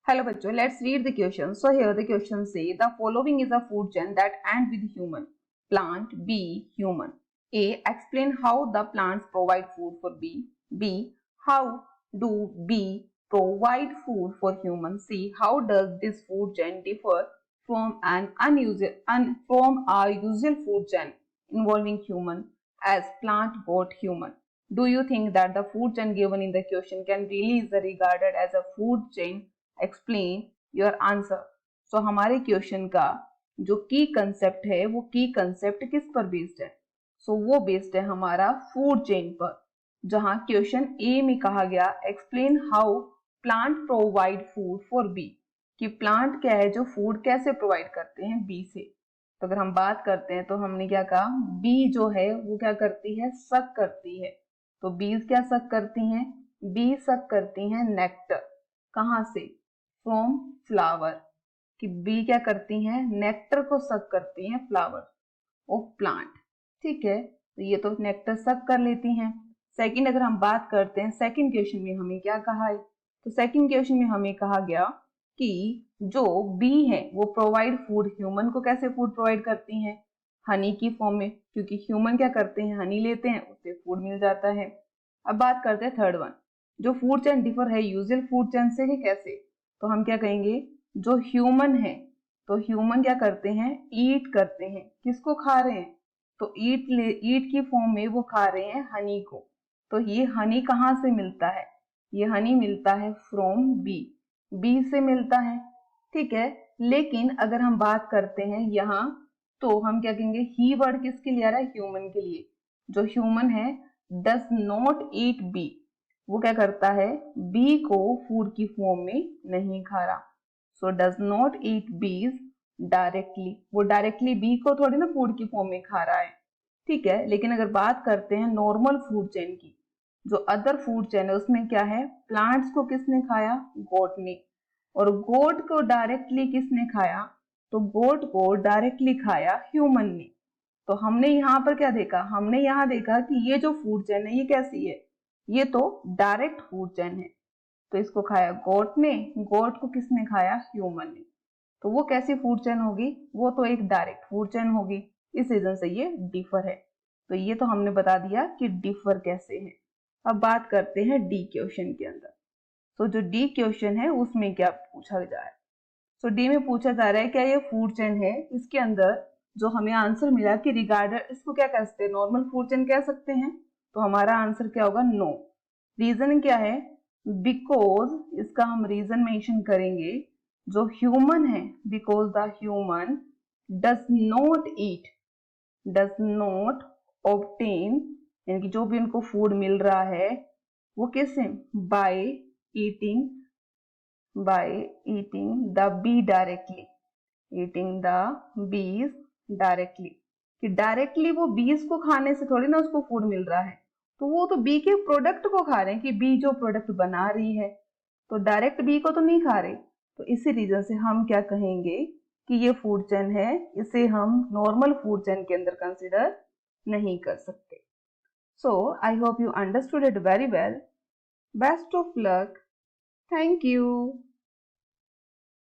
Hello bachcho, let's read the question. So here the question say the following is a food chain that end with human. Plant, B, human. A. Explain how the plants provide food for B. B. How do B provide food for human? C. How does this food chain differ from from a usual food chain involving human as plant got human? Do you think that the food chain given in the question can really be regarded as a food chain? Explain your answer. So हमारे question का जो की concept है वो की concept किस पर based है? सो वो बेस्ड है हमारा फूड चेन पर, जहां क्वेश्चन ए में कहा गया explain how plant provide food for B, कि प्लांट क्या है जो फूड कैसे प्रोवाइड करते हैं बी से। तो अगर हम बात करते हैं तो हमने क्या कहा, बी जो है वो क्या करती है, सक करती है। तो बीज क्या सक करती हैं? बी सक करती हैं नेक्टर। कहां से? From flower. कि बी क्या करती हैं, नेक्टर को सक करती हैं फ्लावर ऑफ प्लांट। ठीक है, तो ये तो नेक्टर सक कर लेती हैं। सेकंड अगर हम बात करते हैं, सेकंड क्वेश्चन में हमें क्या कहा है? तो सेकंड क्वेश्चन में हमें कहा गया कि जो बी है वो प्रोवाइड फूड, ह्यूमन को कैसे फूड प्रोवाइड करती हैं? हनी की फॉर्म में, क्योंकि ह्यूमन क्या करते हैं, हनी लेते हैं, उससे फूड मिल जाता है। अब बात करते हैं थर्ड वन, जो फूड चेन डिफर है यूजुअल फूड चेन से कि कैसे? तो हम क्या कहेंगे, जो ह्यूमन है, तो ह्यूमन क्या करते हैं, ईट करते हैं। किसको खा रहे हैं? तो ईट की फॉर्म में वो खा रहे हैं हनी को। तो ये हनी कहाँ से मिलता है? ये हनी मिलता है फ्रॉम बी, बी से मिलता है। ठीक है, लेकिन अगर हम बात करते हैं यहाँ, तो हम क्या कहेंगे, ही वर्ड किसके लिए आ रहा है, ह्यूमन के लिए। जो ह्यूमन है डज नॉट ईट बी, वो क्या करता है, बी को फूड की फॉर्म में नहीं खा रहा। सो डज नॉट ईट बीज डायरेक्टली, वो डायरेक्टली बी को थोड़ी ना फूड की फॉर्म में खा रहा है। ठीक है, लेकिन अगर बात करते हैं नॉर्मल फूड चेन की, जो अदर फूड चेन है उसमें क्या है, प्लांट्स को किसने खाया, गोट ने। और गोट को डायरेक्टली किसने खाया? तो गोट को डायरेक्टली खाया ह्यूमन ने। तो हमने यहाँ पर क्या देखा, हमने यहाँ देखा कि ये जो फूड चेन है ये कैसी है, ये तो डायरेक्ट फूड चेन है। तो इसको खाया गोट ने, गोट को किसने खाया, ह्यूमन ने। तो वो कैसी फूड चेन होगी, वो तो एक डायरेक्ट फूड चेन होगी। इस रीजन से ये डिफर है। तो ये तो हमने बता दिया कि डिफर कैसे है। अब बात करते हैं डी क्वेश्चन के अंदर। तो जो डी क्वेश्चन है उसमें क्या पूछा जा रहा है? तो डी में पूछा जा रहा है क्या ये फूड चेन है। इसके अंदर जो हमें आंसर मिला कि रिगार्डेड, इसको क्या कह सकते हैं, नॉर्मल फूड चेन कह सकते हैं। तो हमारा आंसर क्या होगा, नो। रीजन क्या है, बिकॉज इसका हम रीजन मेंशन करेंगे, जो ह्यूमन है, because the human does not eat, does not obtain, यानी कि जो भी उनको फूड मिल रहा है वो किससे, by eating, by eating the be directly, eating the bees directly. कि डायरेक्टली वो बीज को खाने से थोड़ी ना उसको फूड मिल रहा है, तो वो तो बी के प्रोडक्ट को खा रहे हैं, कि बी जो प्रोडक्ट बना रही है, तो डायरेक्ट बी को तो नहीं खा रहे। तो इसी रीजन से हम क्या कहेंगे कि ये फूड चेन है, इसे हम नॉर्मल फूड चेन के अंदर कंसिडर नहीं कर सकते। So I hope you understood it very well. Best of luck. Thank you.